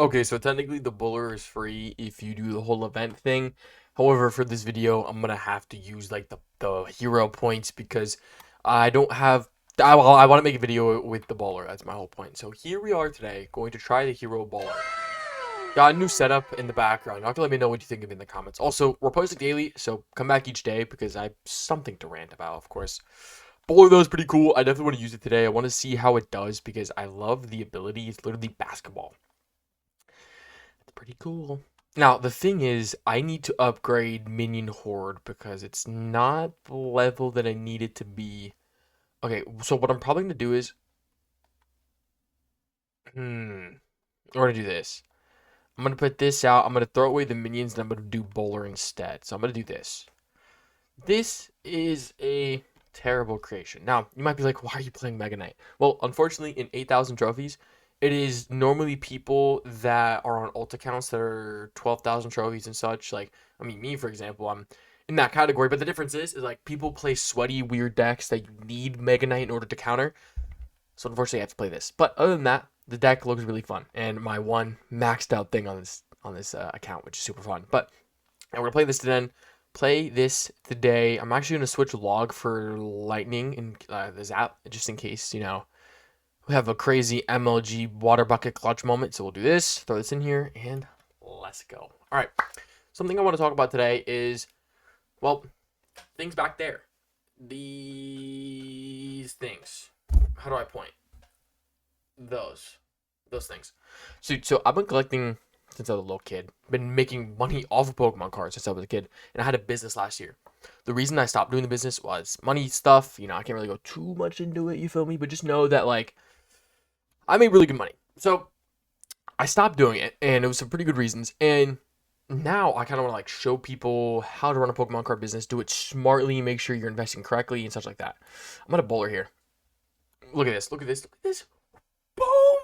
Okay, so technically the bowler is free if you do the whole event thing. However, for this video, I'm gonna have to use like the hero points because I don't have. I want to make a video with the bowler. That's my whole point. So here we are today, going to try the hero bowler. Got a new setup in the background. You have to let me know what you think of it in the comments. Also, we're posting daily, so come back each day because I have something to rant about, of course. Bowler though is pretty cool. I definitely want to use it today. I want to see how it does because I love the ability. It's literally basketball. It's pretty cool. Now, the thing is, I need to upgrade Minion Horde because it's not the level that I need it to be. Okay, so what I'm probably going to do is, we're going to do this. I'm going to put this out. I'm going to throw away the minions and I'm going to do Bowler instead. So I'm going to do this. This is a terrible creation. Now, you might be like, why are you playing Mega Knight? Well, unfortunately, in 8,000 trophies, it is normally people that are on ult accounts that are 12,000 trophies and such. Like, I mean, me, for example, I'm in that category. But the difference is like, people play sweaty, weird decks that you need Mega Knight in order to counter. So, unfortunately, I have to play this. But other than that, the deck looks really fun. And my one maxed out thing on this account, which is super fun. But and we're going to play this today. I'm actually going to switch log for lightning in the zap, just in case, we have a crazy MLG water bucket clutch moment. So we'll do this, throw this in here, and let's go. All right. Something I want to talk about today is, well, things back there. These things. How do I point? Those things. So I've been collecting since I was a little kid. Been making money off of Pokemon cards since I was a kid, and I had a business last year. The reason I stopped doing the business was money stuff. I can't really go too much into it. You feel me? But just know that like I made really good money. So I stopped doing it, and it was some pretty good reasons. And now I kind of want to like show people how to run a Pokemon card business, do it smartly, make sure you're investing correctly, and such like that. I'm gonna bowler here. Look at this. Look at this. Look at this. Boom!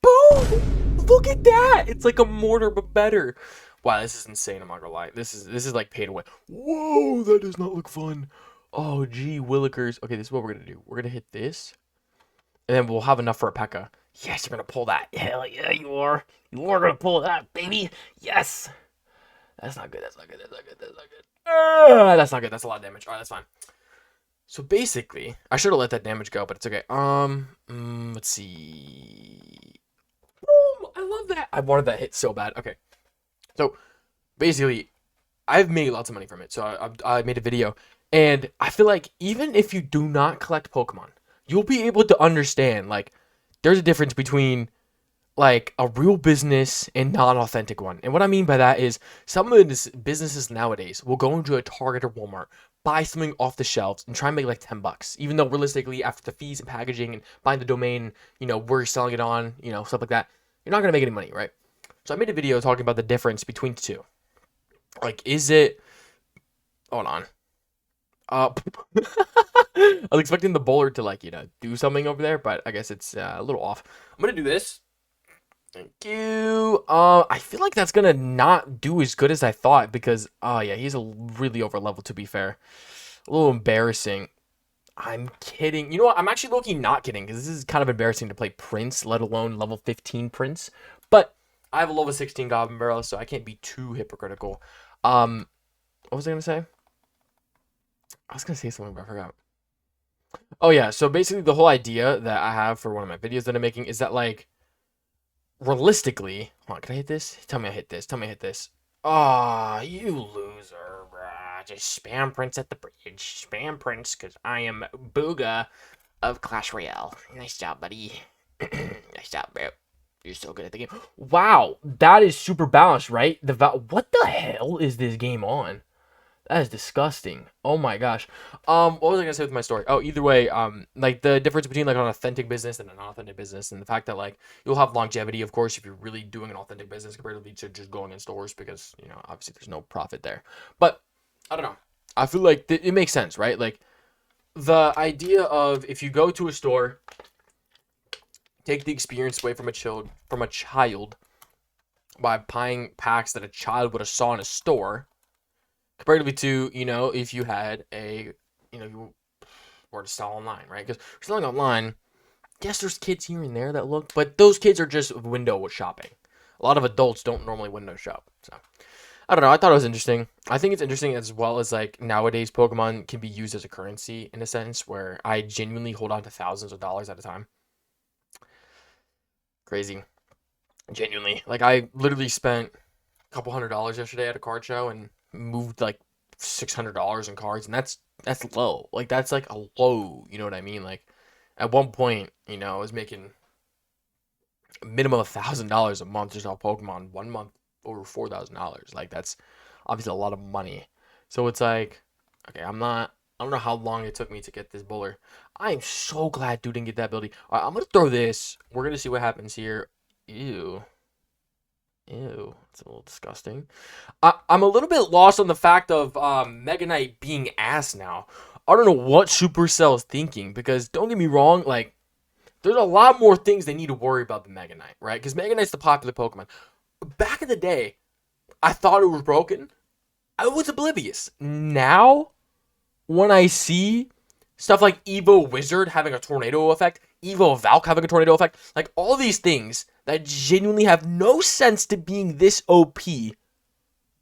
Boom! Look at that! It's like a mortar, but better. Wow, this is insane. I'm not gonna lie. This is like pay to win. Whoa, that does not look fun. Oh, gee, Willikers. Okay, this is what we're gonna do. We're gonna hit this, and then we'll have enough for a P.E.K.K.A. Yes, you're gonna pull that. Hell yeah, you are. You are gonna pull that, baby. Yes. That's not good. That's not good. That's not good. That's not good. That's not good. That's a lot of damage. All right, that's fine. So basically, I should have let that damage go, but it's okay. Let's see. Boom! I love that. I wanted that hit so bad. Okay. So basically, I've made lots of money from it. So I made a video, and I feel like even if you do not collect Pokemon, you'll be able to understand like there's a difference between like a real business and non-authentic one. And what I mean by that is some of the businesses nowadays will go into a Target or Walmart, buy something off the shelves and try and make like $10, even though realistically after the fees and packaging and buying the domain, where you're selling it on, stuff like that, you're not gonna make any money, right? So I made a video talking about the difference between the two. Like, is it? Hold on. I was expecting the bowler to like do something over there, but I guess it's a little off. I'm gonna do this. Thank you. I feel like that's gonna not do as good as I thought because, oh yeah, he's a really over level to be fair. A little embarrassing. I'm kidding. You know what? I'm actually low-key not kidding because this is kind of embarrassing to play Prince, let alone level 15 Prince. But I have a level 16 Goblin Barrel, so I can't be too hypocritical. What was I gonna say? I was gonna say something, but I forgot. Oh yeah, so basically the whole idea that I have for one of my videos that I'm making is that like realistically, hold on, can I hit this? Tell me I hit this. Tell me I hit this. Ah, you loser, bruh. Just spam Prince at the bridge. Spam Prince, because I am Booga of Clash Royale. Nice job, buddy. Nice job, bro. You're so good at the game. Wow, that is super balanced, right? What the hell is this game on? That is disgusting. Oh my gosh. What was I gonna say with my story? Oh, either way, like the difference between like an authentic business and an unauthentic business, and the fact that like you'll have longevity, of course, if you're really doing an authentic business comparatively to just going in stores, because obviously there's no profit there. But I don't know. I feel like it makes sense, right? Like the idea of if you go to a store, take the experience away from a child by buying packs that a child would have saw in a store comparatively to if you had you were to sell online, right? Because selling online, yes, there's kids here and there that look, but those kids are just window shopping. A lot of adults don't normally win no shop. So I don't know. I thought it was interesting. I think it's interesting as well as like nowadays Pokemon can be used as a currency in a sense where I genuinely hold on to thousands of dollars at a time. Crazy. Genuinely. Like I literally spent a couple $100 yesterday at a card show and moved like $600 in cards, and that's low. Like that's like a low, you know what I mean? Like at one point, I was making a minimum of $1,000 a month just off Pokemon. 1 month over $4,000. Like that's obviously a lot of money. So it's like, okay, I don't know how long it took me to get this bowler. I am so glad dude didn't get that ability. All right, I'm gonna throw this. We're gonna see what happens here. Ew. Ew, it's a little disgusting. I'm a little bit lost on the fact of Mega Knight being ass now. I don't know what Supercell is thinking because don't get me wrong, like there's a lot more things they need to worry about than Mega Knight, right? Because Mega Knight's the popular Pokemon. Back in the day, I thought it was broken. I was oblivious. Now, when I see stuff like Evo Wizard having a tornado effect, Evo Valk having a tornado effect, like all these things that genuinely have no sense to being this OP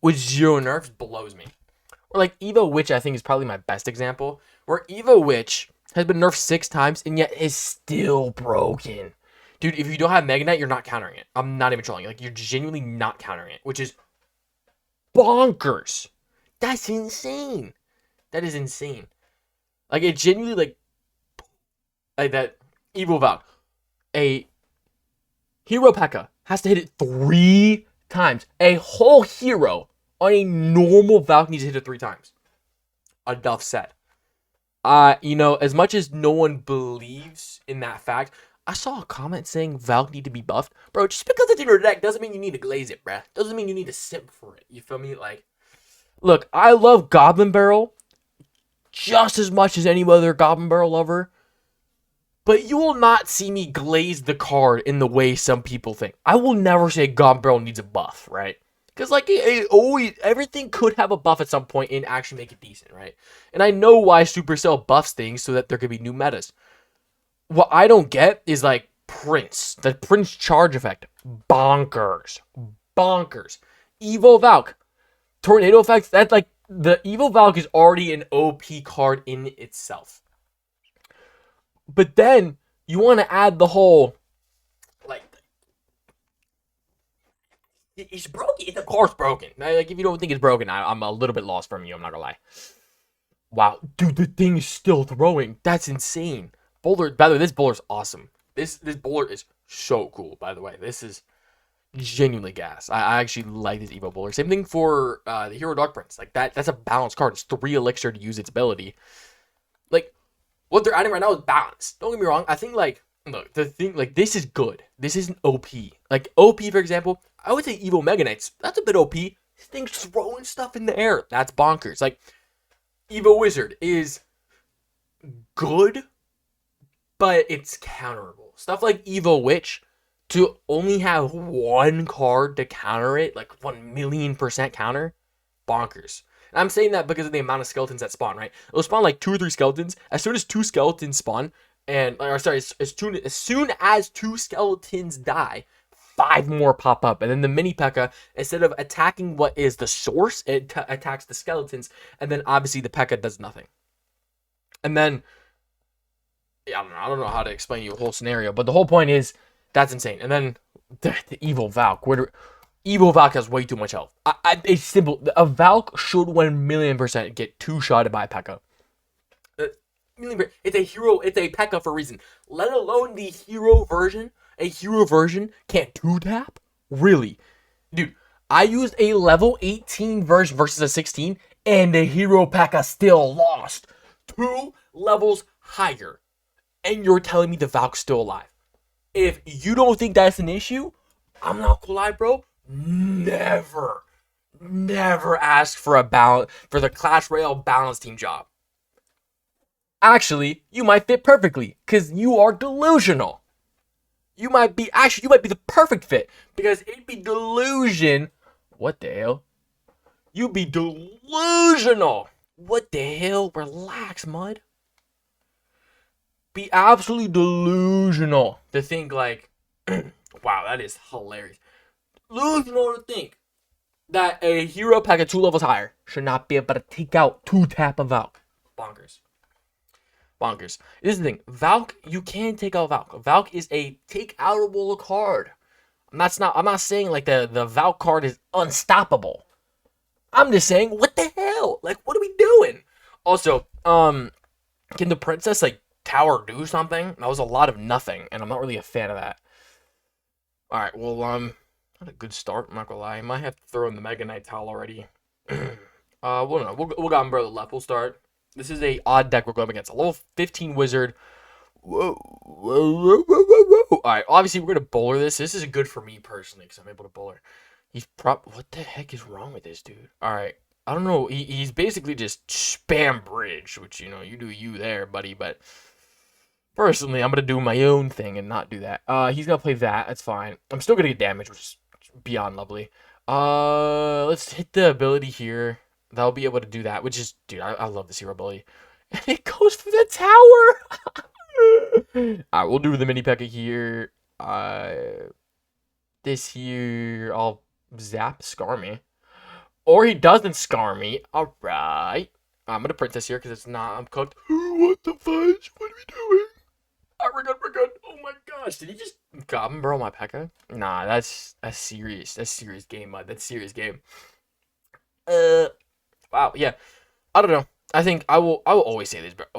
with zero nerfs blows me. Or like Evo Witch, I think is probably my best example, where Evo Witch has been nerfed 6 times and yet is still broken. Dude, if you don't have Mega Knight, you're not countering it. I'm not even trolling you. Like, you're genuinely not countering it, which is bonkers. That's insane. That is insane. Like, it genuinely, like that Evo Valk. A Hero P.E.K.K.A. has to hit it 3 times. A whole hero on a normal Valk needs to hit it 3 times. Enough said. As much as no one believes in that fact, I saw a comment saying Valk need to be buffed. Bro, just because it's in your deck doesn't mean you need to glaze it, bruh. Doesn't mean you need to simp for it. You feel me? Like, look, I love Goblin Barrel just as much as any other Goblin Barrel lover. But you will not see me glaze the card in the way some people think. I will never say Goblin Barrel needs a buff, right? Because, like, it always, everything could have a buff at some point and actually make it decent, right? And I know why Supercell buffs things so that there could be new metas. What I don't get is, like, Prince. The Prince charge effect. Bonkers. Bonkers. Evo Valk. Tornado effects. That's, like, the Evo Valk is already an OP card in itself. But then, you want to add the whole, like, it's broken. The card's broken. Like, if you don't think it's broken, I'm a little bit lost from you. I'm not gonna lie. Wow, dude, the thing is still throwing. That's insane. Bowler. By the way, this bowler's awesome. This bowler is so cool. By the way, this is genuinely gas. I actually like this Evo bowler. Same thing for the Hero Dark Prince. Like that. That's a balanced card. It's 3 elixir to use its ability. Like what they're adding right now is balance. Don't get me wrong. I think like look, the thing like this is good. This isn't OP. Like OP, for example, I would say Evo Mega Knights. That's a bit OP. This thing's throwing stuff in the air. That's bonkers. Like Evo Wizard is good, but it's counterable. Stuff like Evo Witch, to only have one card to counter it, like 1,000,000% counter, bonkers. And I'm saying that because of the amount of skeletons that spawn, right? It'll spawn like 2 or 3 skeletons. As soon as 2 skeletons spawn, as soon as 2 skeletons die, 5 more pop up. And then the mini P.E.K.K.A., instead of attacking what is the source, it attacks the skeletons. And then obviously the P.E.K.K.A. does nothing. And then, yeah, I don't know how to explain you a whole scenario, but the whole point is, that's insane. And then the Evo Valk. Evo Valk has way too much health. It's simple. A Valk should 1,000,000% get 2-shotted by a P.E.K.K.A. It's a hero. It's a P.E.K.K.A. for a reason. Let alone the hero version. A hero version can't 2-tap? Really? Dude, I used a level 18 version versus a 16, and the hero P.E.K.K.A. still lost 2 levels higher. And you're telling me the Valk's still alive. If you don't think that's an issue, I'm not gonna lie, bro. Never ask for the Clash Royale balance team job. Actually, you might fit perfectly, because you are delusional. You might be the perfect fit, because it'd be delusion. What the hell? You'd be delusional. What the hell? Relax, Mud. Be absolutely delusional to think like, wow, that is hilarious. delusional to think that a hero pack at 2 levels higher should not be able to take out 2-tap of Valk. Bonkers. Bonkers. This is the thing. Valk, you can take out Valk. Valk is a take-outable card. I'm not saying like the Valk card is unstoppable. I'm just saying, what the hell? Like, what are we doing? Also, can the princess like tower do something? That was a lot of nothing, and I'm not really a fan of that. All right, well, not a good start. I'm not gonna lie. I might have to throw in the Mega Knight towel already. Well, no, we'll got Umbrella left. We'll start. This is a odd deck we're going against. A level 15 wizard. Whoa, whoa, whoa, whoa, whoa, whoa. All right, obviously we're gonna bowler this. This is good for me personally because I'm able to bowler. What the heck is wrong with this dude? All right, I don't know. He's basically just spam bridge, which you do you there, buddy. But personally, I'm gonna do my own thing and not do that. He's gonna play that. That's fine. I'm still gonna get damage, which is beyond lovely. Let's hit the ability here. That'll be able to do that, which is, dude, I love this hero ability. And it goes for the tower. Alright, we'll do the mini P.E.K.K.A here. This here, I'll zap Scar me. Or he doesn't Scar me. Alright. I'm gonna princess here because it's not, I'm cooked. What the fudge? What are we doing? Alright, we're good. Oh my gosh, did he just goblin burrow my P.E.K.K.A? Nah, that's serious. That's serious game, bud. That's serious game. Wow, yeah. I don't know. I think I will always say this, but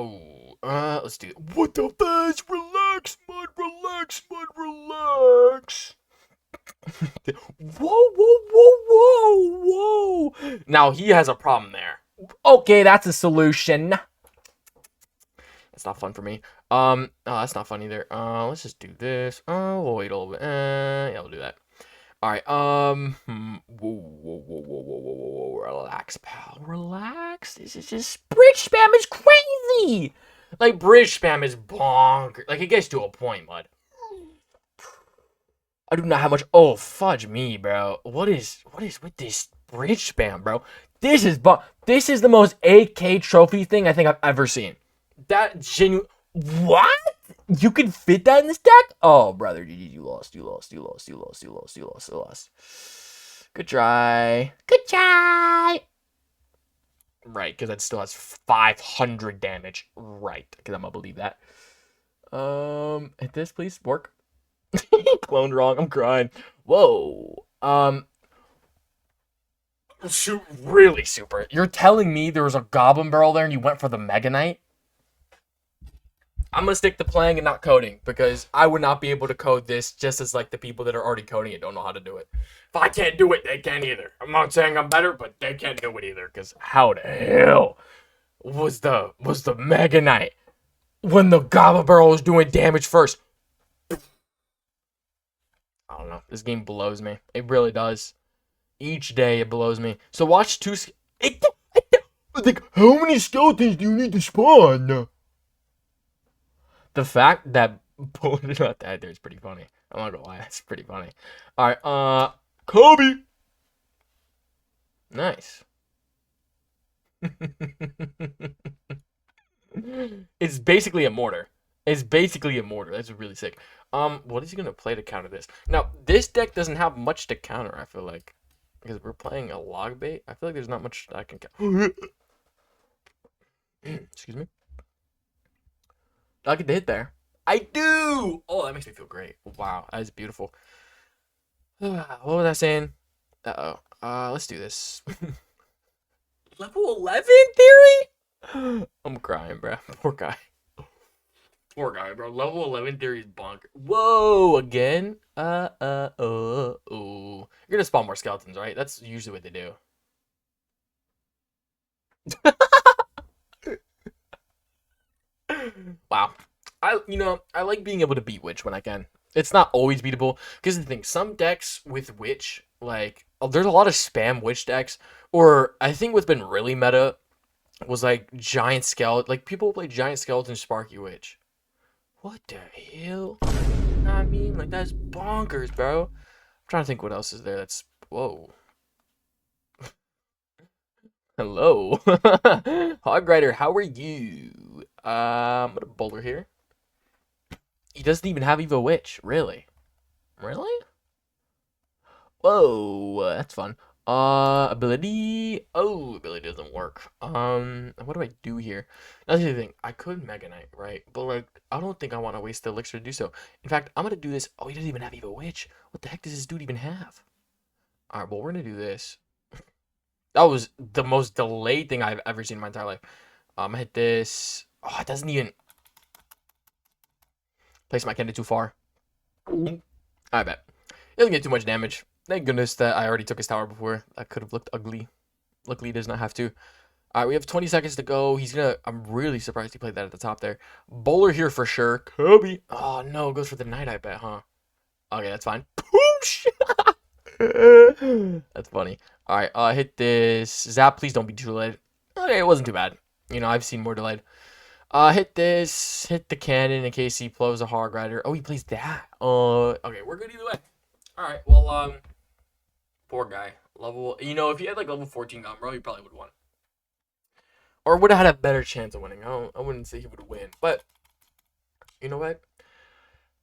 let's do it. What the fudge? Relax, mud, relax. Whoa. Now he has a problem there. Okay, that's a solution. That's not fun for me. Oh, that's not fun either. Let's just do this. We'll wait a little bit. Yeah, we'll do that. All right. Whoa. Relax, pal. Relax. This is just bridge spam is crazy. Like bridge spam is bonkers. Like it gets to a point, bud. I do not have much. Oh, fudge me, bro. What is with this bridge spam, bro? This is the most 8K trophy thing I think I've ever seen. That genuine. What? You can fit that in this deck? Oh, brother, you lost. Good try. Right, because that still has 500 damage. Right, because I'm gonna believe that. Hit this, please. Work. Cloned wrong. I'm crying. Whoa. Shoot, really super. You're telling me there was a goblin barrel there and you went for the Mega Knight? I'm gonna stick to playing and not coding because I would not be able to code this just as like the people that are already coding it don't know how to do it. If I can't do it, they can't either. I'm not saying I'm better, but they can't do it either. Because how the hell was the Mega Knight when the Goblin Barrel was doing damage first? I don't know. This game blows me. It really does. Each day it blows me. So watch two. Like, how many skeletons do you need to spawn? The fact that pulling it out that there is pretty funny. I'm not gonna lie, that's pretty funny. Alright, Kobe! Nice. It's basically a mortar. That's really sick. What is he gonna play to counter this? Now, this deck doesn't have much to counter, I feel like. Because we're playing a log bait. I feel like there's not much I can counter. Excuse me. Do I get the hit there? I do! Oh, that makes me feel great. Wow, that is beautiful. What was I saying? Uh-oh. Let's do this. Level 11 theory? I'm crying, bro. Poor guy, bro. Level 11 theory is bonker. Whoa, again? Oh. You're gonna spawn more skeletons, right? That's usually what they do. Wow. I like being able to beat Witch when I can. It's not always beatable. Because the thing, some decks with Witch, like, there's a lot of spam Witch decks. Or I think what's been really meta was like Giant Skeleton. Like, people play Giant Skeleton Sparky Witch. What the hell? You know what I mean? Like, that's bonkers, bro. I'm trying to think what else is there that's... Whoa. Hello. Hog Rider, how are you? I'm gonna bowler here. He doesn't even have Evo Witch. Really? Whoa, that's fun. Ability. Oh, ability doesn't work. What do I do here? That's the thing. I could Mega Knight, right? But like, I don't think I want to waste the elixir to do so. In fact, I'm gonna do this. Oh, he doesn't even have Evil Witch. What the heck does this dude even have? All right, well, we're gonna do this. That was the most delayed thing I've ever seen in my entire life. I hit this. Oh, it doesn't even place my cannon too far. I bet. It doesn't get too much damage. Thank goodness that I already took his tower before. That could have looked ugly. Luckily, he does not have to. All right, we have 20 seconds to go. He's gonna. I'm really surprised he played that at the top there. Bowler here for sure. Kobe. Oh no, goes for the knight. I bet, huh? Okay, that's fine. Poosh. That's funny. All right, hit this zap. Please don't be too delayed. Okay, it wasn't too bad. You know, I've seen more delayed. Hit this. Hit the cannon in case he blows a hog rider. Oh, he plays that. Okay, we're good either way. All right, well, poor guy. Level. You know, if he had like level 14 Umbro, he probably would have won. Or would have had a better chance of winning. I wouldn't say he would win, but you know what?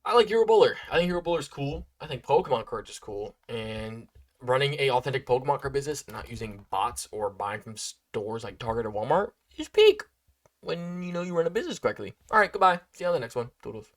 I like Hero Bowler. I think Hero Bowler is cool. I think Pokemon cards is cool, and running a authentic Pokemon card business, not using bots or buying from stores like Target or Walmart, is peak when you know you run a business correctly. All right, goodbye. See you on the next one. Toodles.